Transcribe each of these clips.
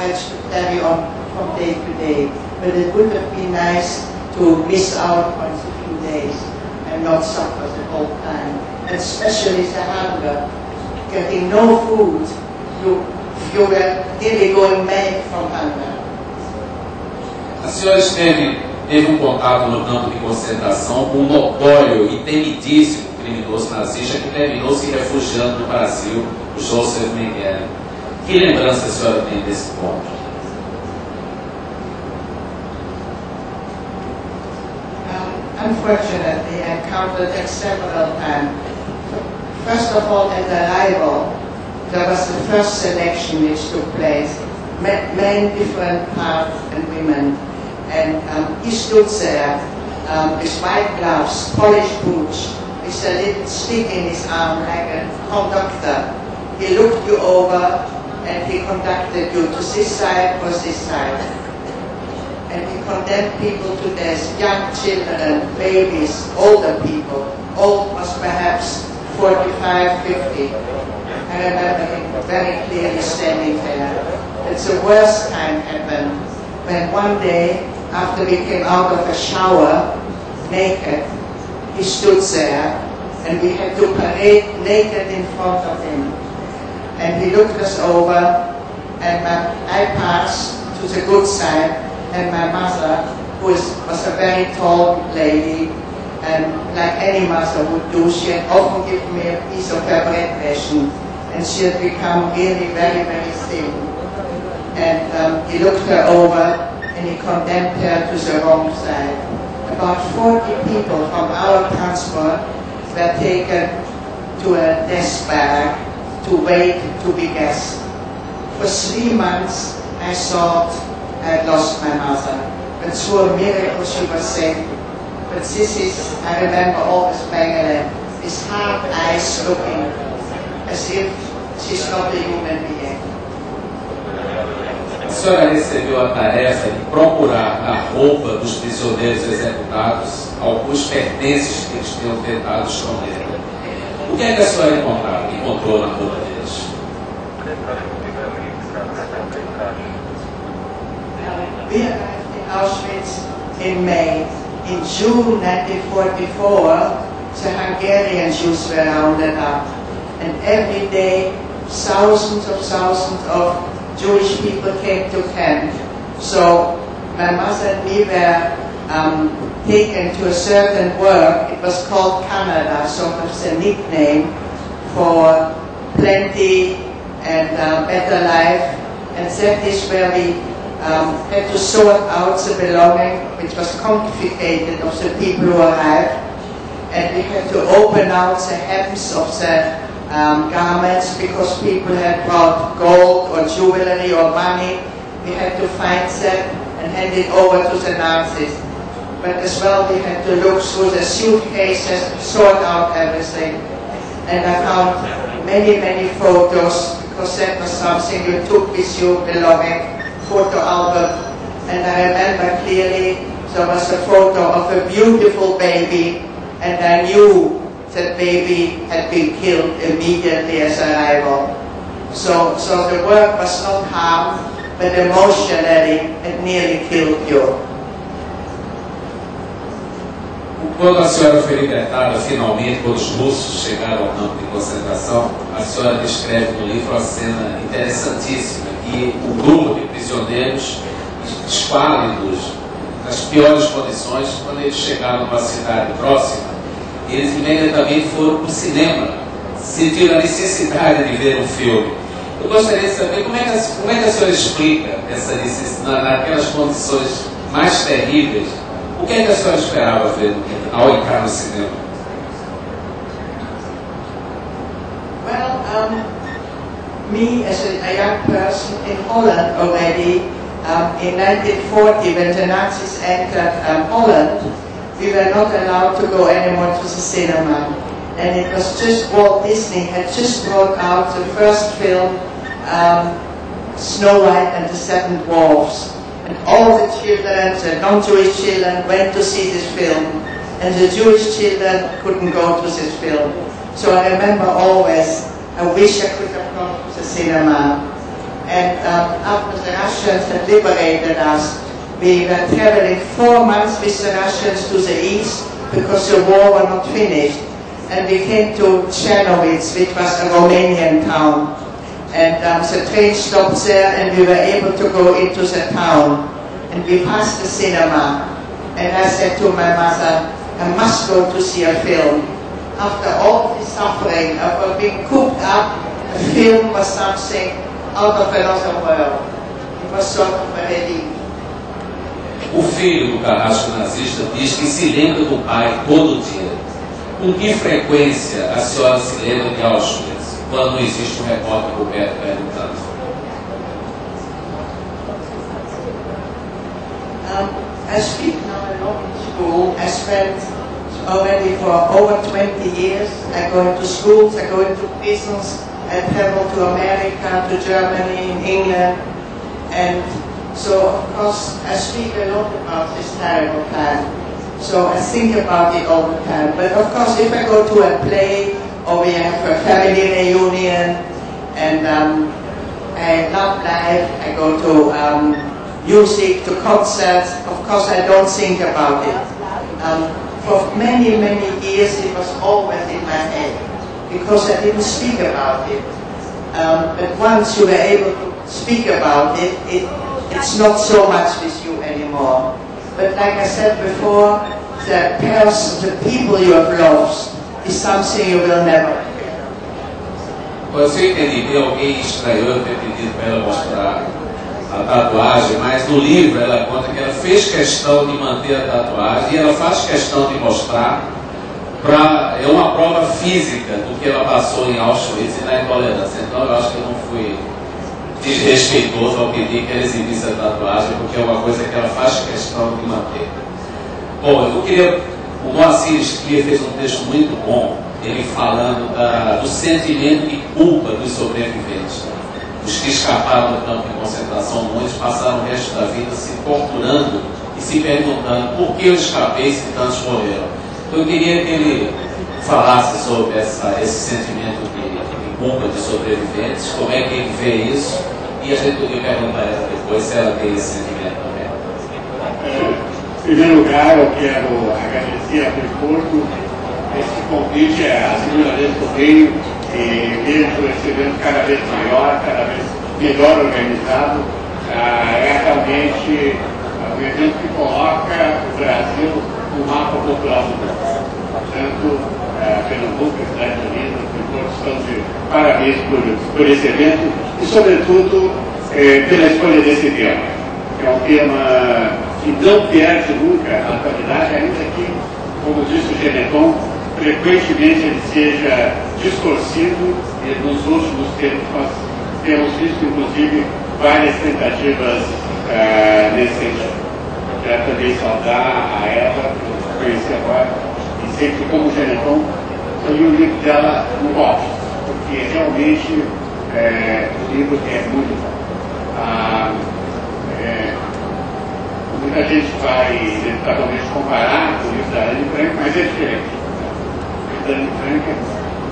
courage to carry on from day to day. But it would have been nice to miss out on a few days and not suffer the whole time. And especially the hunger, getting no food, you were really going mad from hunger. A senhora teve contato no campo de concentração com um notório e temidíssimo criminoso nazista que terminou se refugiando no Brasil, o Joseph Mengele. Que lembrança a senhora tem desse ponto? Unfortunately, I encountered it several times. First of all, at arrival, there was the first selection which took place. Men, different parts, and women. And he stood there with white gloves, polished boots, with a little stick in his arm like a conductor. He looked you over and he conducted you to this side or this side. And he condemned people to death, young children, babies, older people. Old was perhaps 45, 50. I remember him very clearly standing there. It's the worst time happened when one day, after we came out of a shower, naked, he stood there and we had to parade naked in front of him. And he looked us over and I passed to the good side and my mother, who was a very tall lady, and like any mother would do, she had often given me a piece of her bread ration and she had become really very, very thin. And he looked her over and he condemned her to the wrong side. About 40 people from our transport were taken to a death barrack to wait to be gassed. For 3 months I thought I had lost my mother, but through a miracle she was saved. But this is, I remember always Mengele, his hard eyes looking as if she's not a human being. A senhora recebeu a tarefa de procurar na roupa dos prisioneiros executados alguns pertences que eles tinham tentado esconder. O que é que a senhora encontrou na roupa deles? We arrived in Auschwitz in May. In June 1944, the Hungarian Jews were rounded up. And every day, thousands of Jewish people came to camp. So my mother and me were taken to a certain work. It was called Canada, sort of the nickname for plenty and better life. And that is where we had to sort out the belonging, which was confiscated of the people who arrived. And we had to open out the hems of the garments because people had brought gold or jewelry or money. We had to find them and hand it over to the Nazis. But as well we had to look through the suitcases, sort out everything. And I found many photos because that was something you took with you belonging, photo album. And I remember clearly there was a photo of a beautiful baby and I knew that baby had been killed immediately as arrival. So the work was not harm, but emotionally it nearly killed you. Quando a senhora foi libertada, finalmente, quando os russos chegaram ao campo de concentração, a senhora descreve no livro uma cena interessantíssima, que um grupo de prisioneiros esquálidos, nas piores condições, quando eles chegaram numa cidade próxima, eles imediatamente foram para o cinema, sentiram a necessidade de ver um filme. Eu gostaria de saber como é que a senhora explica essa necessidade, naquelas condições mais terríveis, o que é que a senhora esperava ver ao entrar no cinema? Well, me as a young person in Holland already, in 1940 when the Nazis entered Holland, we were not allowed to go anymore to the cinema. And it was just Walt Disney had just brought out the first film, Snow White and the Seven Dwarfs. And all the children, the non-Jewish children, went to see this film. And the Jewish children couldn't go to this film. So I remember always, I wish I could have gone to the cinema. And after the Russians had liberated us, we were traveling 4 months with the Russians to the east because the war was not finished. And we came to Chernovitz, which was a Romanian town. And the train stopped there and we were able to go into the town. And we passed the cinema. And I said to my mother, I must go to see a film. After all the suffering of being cooped up, a film was something out of another world. It was sort of a relief. O filho do carrasco nazista diz que se lembra do pai todo dia. Com que frequência a senhora se lembra de Auschwitz, quando não existe um repórter coberto perguntando? I speak now a lot in school. I spent already for over 20 years. I go into schools, I go into prisons, I travel to America, to Germany, in England, and so of course I speak a lot about this terrible time. So I think about it all the time. But of course if I go to a play or we have a family reunion and I love life, I go to music, to concerts, of course I don't think about it. For many, many years it was always in my head because I didn't speak about it. But once you were able to speak about it, it's not so much with you anymore. But like I said before, the person, the people you have lost is something you will never forget. Pois eu entendi que alguém estranhou eu ter pedido para ela mostrar a tatuagem, mas no livro ela conta que ela fez questão de manter a tatuagem e ela faz questão de mostrar é uma prova física do que ela passou em Auschwitz e na intolerância. Então eu acho que eu não fui desrespeitoso ao pedir que ela exibisse a tatuagem, porque é uma coisa que ela faz questão de manter. Bom, eu queria... O Moacir Sclier fez um texto muito bom, ele falando do sentimento de culpa dos sobreviventes. Os que escaparam do campo de concentração, muitos passaram o resto da vida se torturando e se perguntando por que eu escapei se tantos morreram. Então eu queria que ele falasse sobre esse sentimento de culpa de sobreviventes, como é que ele vê isso, e a gente podia perguntar a ela depois se ela tem esse sentimento também. Em primeiro lugar, eu quero agradecer a Porto. Esse convite é a segunda vez que eu venho e vejo esse evento cada vez maior, cada vez melhor organizado. É realmente um evento que coloca o Brasil no mapa cultural do mundo. Portanto, Pernambuco, Cidade Unida, Porto estão de parabéns por esse evento e, sobretudo, pela escolha desse tema. É um tema que não perde nunca a atualidade, ainda que, como disse o Geneton, frequentemente ele seja distorcido e nos últimos tempos nós temos visto, inclusive, várias tentativas nesse sentido. Quero também saudar a Eva, que eu conheci agora, e sempre como o Geneton, eu li o livro dela no golpe, porque realmente o livro é muito bom. Muita gente vai inevitavelmente comparar com o livro da Anne Frank, mas é diferente. O livro da Anne Frank é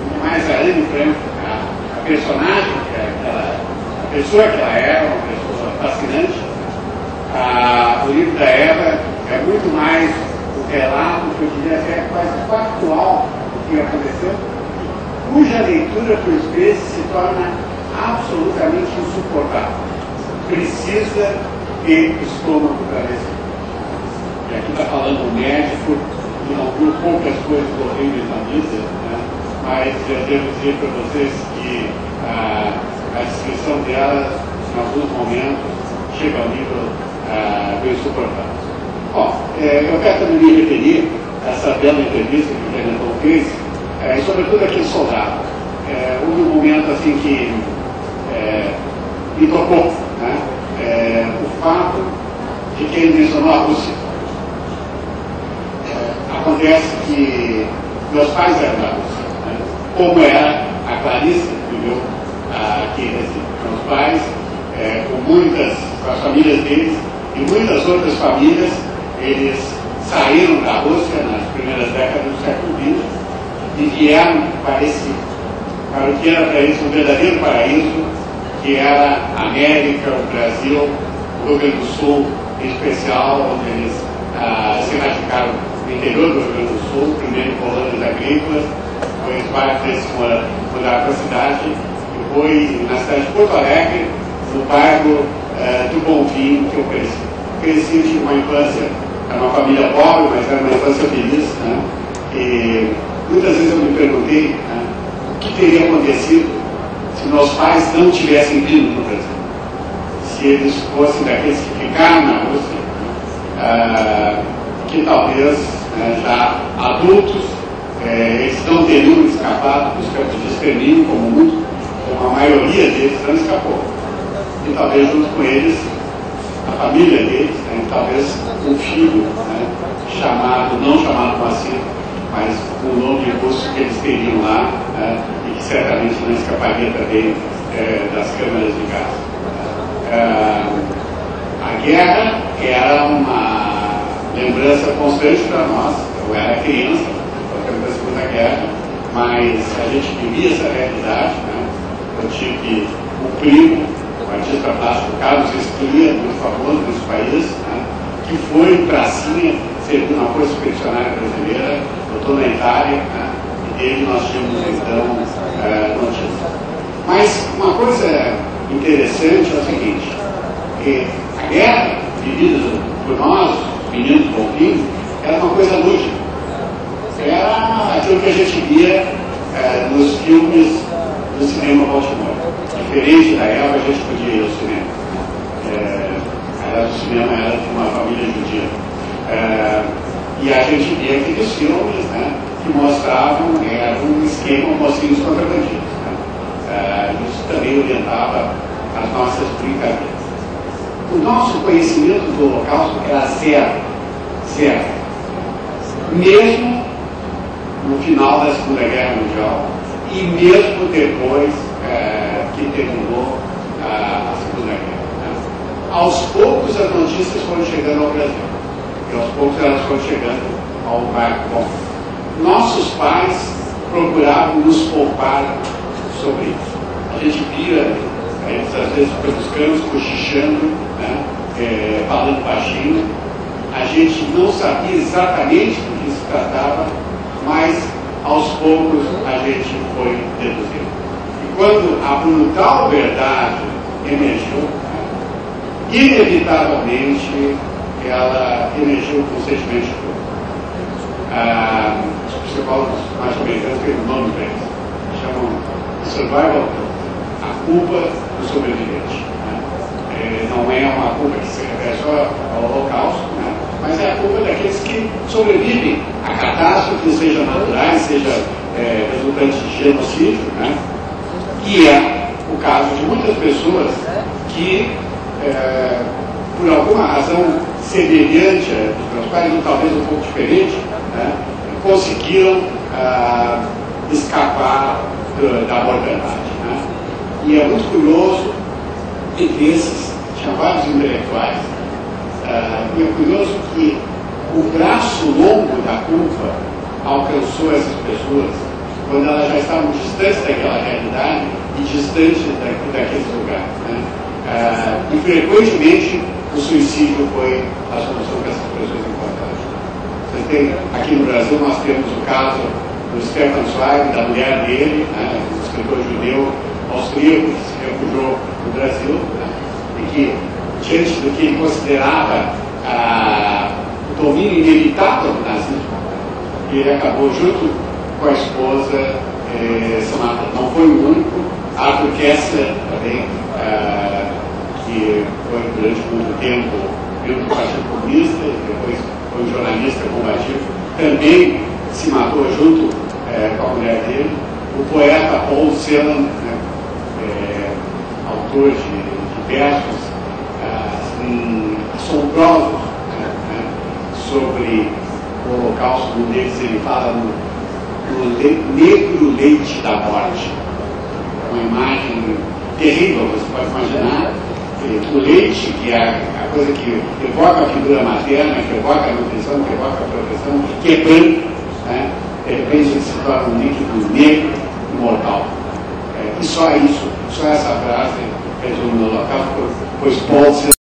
muito mais a Anne Frank, a personagem, a pessoa que ela é, uma pessoa fascinante. O livro da Eva é muito mais o relato, que eu diria até quase factual do que aconteceu, cuja leitura, por vezes, se torna absolutamente insuportável. Precisa ter estômago para esse. E aqui está falando um médico que não viu poucas coisas horríveis na vida, né? Mas eu devo dizer para vocês que a descrição dela, em alguns momentos, chega ao nível do insuportável. Bom, eu quero também me referir a essa bela entrevista que o Geneton fez, e sobretudo aquele soldado. Houve um momento assim que me tocou, né? O fato de que ele mencionou a Rússia. Acontece que meus pais eram da Rússia, né? Como era a Clarice, que viveu aqui em Recife. Meus pais, com as famílias deles e muitas outras famílias, eles saíram da Rússia nas primeiras décadas do século XX e vieram para o que era para eles um verdadeiro paraíso, que que era a América, o Brasil, o Rio Grande do Sul, em especial, onde eles se radicaram no interior do Rio Grande do Sul, primeiro em colônias agrícolas, depois várias vezes mudaram para a cidade, e foi na cidade de Porto Alegre, no bairro do Bonfim, que eu cresci. Cresci, tive uma infância, era uma família pobre, mas era uma infância feliz, né? E muitas vezes eu me perguntei, né, o que teria acontecido se meus pais não tivessem vindo para o Brasil. Se eles fossem daqueles que ficaram na Rússia, que talvez já adultos, eles não teriam escapado dos campos de extermínio como a maioria deles não escapou. E talvez junto com eles, a família deles, né, talvez um filho, né, não chamado Moacir, mas com o nome russo que eles teriam lá, né, e que certamente não escaparia também das câmaras de gás. A guerra era uma lembrança constante para nós. Eu era criança, quando da Segunda Guerra, mas a gente vivia essa realidade, né? Eu tive um primo, o artista plástico Carlos Esclia, muito famoso nesse país, né, que foi em pracinha, serviu na Força Expedicionária Brasileira, lutou na Itália, né, e dele nós tínhamos então notícias. Mas uma coisa interessante é o seguinte, que a guerra vivida por nós, meninos do Bonfim, era uma coisa lúdica. Era aquilo que a gente via nos filmes do cinema Baltimore. Diferente da época, a gente podia ir ao cinema. O cinema era de uma família judia. E a gente via aqueles filmes, né, que mostravam um esquema mocinhos contra bandidos. Né? Isso também orientava as nossas brincadeiras. O nosso conhecimento do Holocausto era zero. Zero. Mesmo no final da Segunda Guerra Mundial e mesmo depois que terminou a Segunda Guerra. Né? Aos poucos as notícias foram chegando ao Brasil e aos poucos elas foram chegando ao bairro bom. Nossos pais procuravam nos poupar sobre isso. A gente via eles às vezes pelos campos cochichando, né? Falando baixinho. A gente não sabia exatamente do que se tratava, mas aos poucos a gente foi deduzindo. E quando a brutal verdade emergiu, inevitavelmente ela emergiu com um sentimento de culpa. Os psicólogos norte-americanos têm um nome para isso, chamam de survival guilt, a culpa do sobrevivente. Não é uma culpa que se refere só ao Holocausto, né? Mas é a culpa daqueles que sobrevivem a catástrofes, sejam naturais, seja resultantes de genocídio, né? E é o caso de muitas pessoas que, por alguma razão semelhante dos meus pais, ou talvez um pouco diferente, né, conseguiram escapar da mortandade. Né? E é muito curioso, entre esses, tinha vários intelectuais, e é curioso que o braço longo da culpa alcançou essas pessoas quando elas já estavam distantes daquela realidade e distantes daqueles lugares. Né? E frequentemente o suicídio foi a solução que essas pessoas encontraram. Aqui no Brasil nós temos o caso do Stefan Zweig, da mulher dele, né, um escritor judeu austríaco que se refugiou no Brasil, né, e que, diante do que ele considerava o domínio inevitável do nazismo, ele acabou junto com a esposa se matando. Não foi o único. Arthur Koestler também, que foi durante muito tempo membro do Partido Comunista e depois foi um jornalista combativo, também se matou junto com a mulher dele. O poeta Paul Celan, né, autor de versos assombrosos, né, sobre o Holocausto. Um deles ele fala no negro leite da morte. Uma imagem terrível, você pode imaginar. O leite, que é a coisa que evoca a figura materna, que evoca a nutrição, que evoca a proteção, que é branco, né? De repente ele se torna um líquido negro e mortal. E só isso, só essa frase resumo do Holocausto, foi expulso